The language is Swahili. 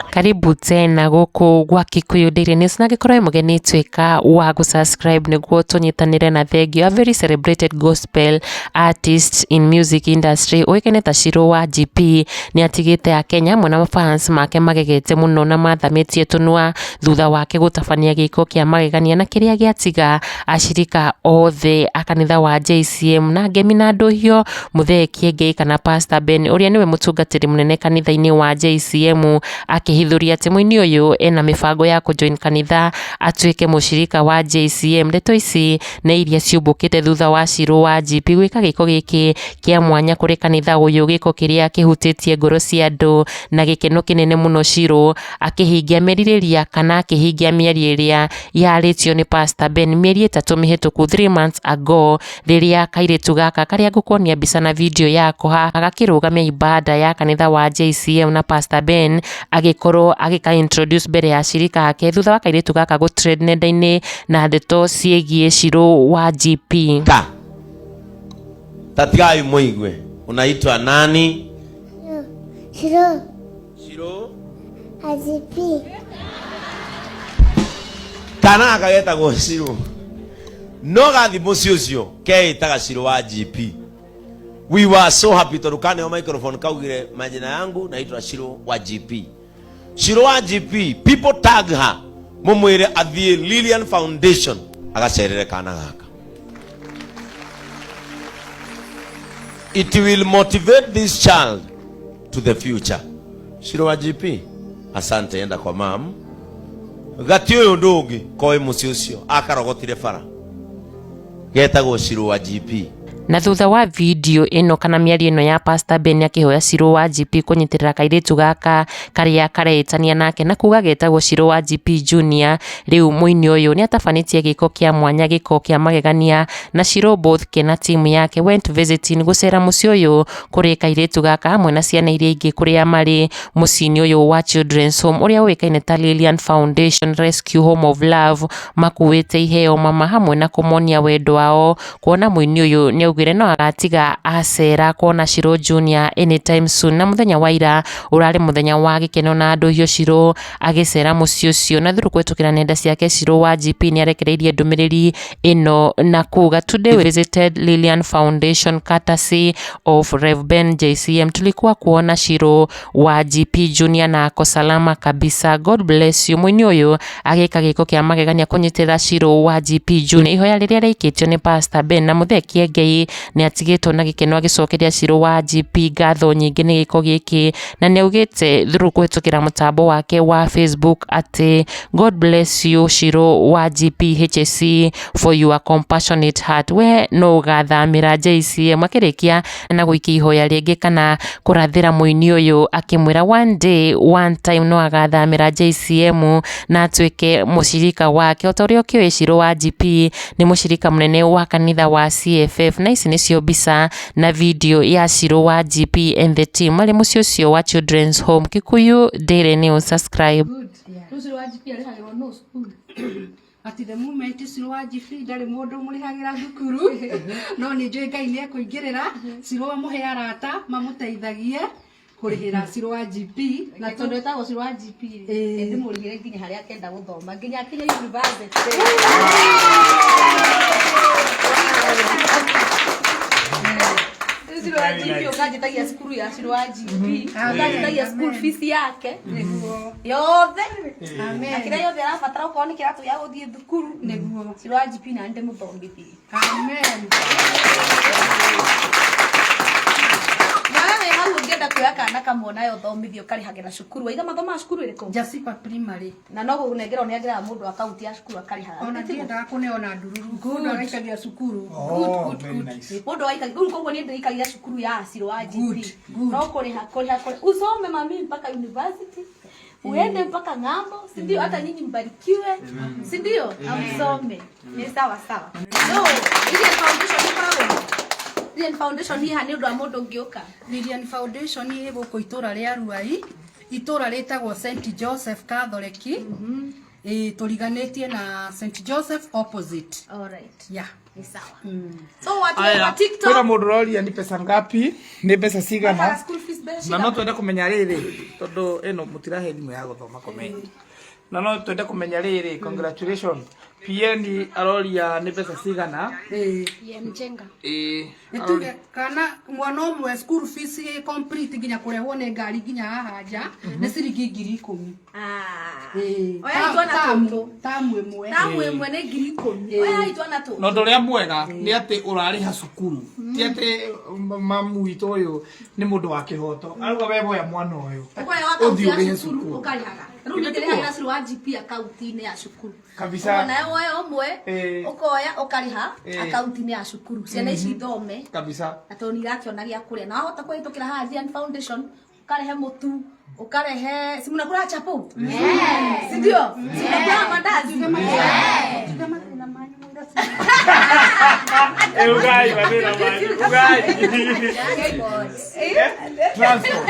Karibu tena guku gwa Kikuyu Daily News na gikorwo mugeni twika wa subscribe niguo tunyitanire na thengio. A very celebrated gospel artist in music industry oikene ta Shiru wa GP ni atigite a Kenya mwana fans make magegete muno na mathamitie tunwa thutha wake gutabania Gīko kia magegania na kiria giatiga ashirika othe a kanitha wa JCM na ngemi na nduhio muthee Kiengei kana Pastor Ben uria niwe mutungatiri munene kanitha-ini wa JCM akihithuria timu-ini uyu ena mibango ya kujoin kanitha atuike mushirika wa JCM. Ndeto ici na iria ciumbukite thutha wa Shiru wa GP gwika Gīko giki kia mwanya kuri kanitha uyu, Gīko kiria kihutitie ngoro cia andu na gikeno kinene muno. Shiru akihingia meririria kana akihingia miario iria yaritio ni Pastor Ben mieri 3 mihituku 3 months ago riria kairitu gaka karia ngukuonia mbica na video yako haha gakirugamia ibada ya kanitha wa JCM na Pastor Ben agikorwo agika introduce mbere ya shirika ake thutha wa kairitu gaka go trade nenda-ini na ndeto ciegie Shiru wa GP. Tatigai muigwe, unaitwa nani? Shiru. Shiru wa GP. Kana akageta go Shiru no gathi muci ucio keitaga Shiru wa GP. We were so happy to rukane o microphone kaugire majina yangu naitwa Shiru wa GP. Shiru wa GP, people tag her mumwire athie Lilian Foundation agacerere kana gaka. It will motivate this child to the future. Shiru wa GP, asante, enda kwa mam gati uyu ndungi koi muci ucio akarogotire bara getagwo Shiru wa GP. Na thutha wa video ino kana miario ino ya Pastor Ben akihoya Shiru wa GP kunyitirira kairitu gaka karia kareitania nake na kuga getagwo Shiru wa GP Junior, riu muini uyu ni atabanitie Gīko kia mwanya, Gīko kia magegania na Shiru both kena team yake went visiting gucera muci uyu kuri kairitu gaka hamwe na ciana iria ingi kuria mari mucini uyu wa children's home uria uikaine ta Lilian Foundation Rescue Home of Love, makuite iheo mama hamwe na kumonia wendo wao. Kuona muini uyu ni ugire no agatiga acera kuona Shiru Junior anytime soon, na muthenya wa ira urari muthenya wa gikeno na andu hio Shiru agicera muci ucio na thuru kwetukira nenda ciake. Shiru wa GP ni arekereirie ndumiriri ino na kuga today we visited Lilian Foundation courtesy of Rev Ben JCM. Tulikuwa kuona Shiru wa GP Junior na ako salama kabisa, God bless you. Mwini uyu agika Gīko kia magegania kunyitirira Shiru wa GP Junior ihoya riria rikitio ni Pastor Ben na muthee Kiengei ni atigitwo na gikeno agicokeria Shiru wa GP ngatho nyingi ni Gīko giki na ni augite thuru kuhitukira mutambo wake wa Facebook ati God bless you Shiru wa GP HSC for your compassionate heart. We no gathamira JCM akirikia na guikia ihoya ringi kana kurathira muini uyu akimwira one day one time no agathamira JCM na atuike mushirika wake. Otorio kiwe Shiru wa GP ni mushirika munene wa kanitha wa CFF na ici nicio mbica na video ya Shiru wa GP and the team mari muci ucio wa children's home. Kikuyu Daily News, subscribe. Shiru wa GP arihagirwo no school ati the moment Shiru wa GP ndari mundu murihagira thukuru no ni njui Ngai ni ekuingirira Shiru wa muhe arata mamuteithagie kurihira Shiru wa GP na tondu etagwo Shiru wa GP ndi murihire nginya haria akenda guthoma nginya akinya university. Shiru wa GP ukajitagia skuru ya Shiru wa GP ukajitagia school fees yake yothe. Amen. Akira yothe arabatara ukorwo ni kiratu ya guthie thukuru niguo Shiru wa GP na ndi muthomithie. Amen. Ngenda kuya kana kamona yo thomithio karihagira cukuru waiga mathoma cukuru iriko Jasipa primary na no gunegerwo ni agira mundu account ya cukuru akarihaga ona ndienda kuneona ndururu mundu araikagia cukuru good mundu aikagia koguo ni ndikagia cukuru ya Shiru wa GP no kuriha usome mami mpaka university uende mpaka ngambo, si ndio? Hata nyinyi mbarikiwe, si ndio? Amsome ni sawa sawa. No ile foundation ni pawe Lilian Foundation ni hani ndo amondo ngioka. Lilian Foundation ni guko itura ria Ruai, itura ritagwo St Joseph Catholic. Tuliganetie na St Joseph opposite. All right. Yeah. Ni sawa. So watu wa TikTok. Kuna modroli ni pesa ngapi? Ni pesa sigana? School fees Na no twende kumenya riri tondu eno mutirahe thimu ya guthoma comment. Na no twende kumenya riri congratulations. PN aroria ni pesa cigana? PM Jenga. Nituge kana mwana umwe school fees complete ginya kurehwo ne ngari ginya haha nja ni ciringi 10,000. Oya itwana tu. Tamu imwe. Tamu imwe ni 10,000. Oya itwana tu. No ndoria mwega ni ati urariha cukuru. Ti ati mamu witu uyu ni mundu wa kihoto. Aruga we boya mwana uyu. Oya wakauti ya cukuru ukarihaga. Riu ndirihagĩra cukuru wa GP akaunti-inĩ ya cukuru. Kabisa. Nawe woya umwe ukoya ukariha akaunti-inĩ ya cukuru. Ciana ici ithome. Kabisa. Na toni irakiona gĩa kũrĩa. Na wahota kũhĩtũkĩra haha Zion Foundation ukarehe mũtu, ukarehe si mnakula chapo? Si ndio? Si mnakula mandazi? Ugai, maneno mali. Ugai. Transport.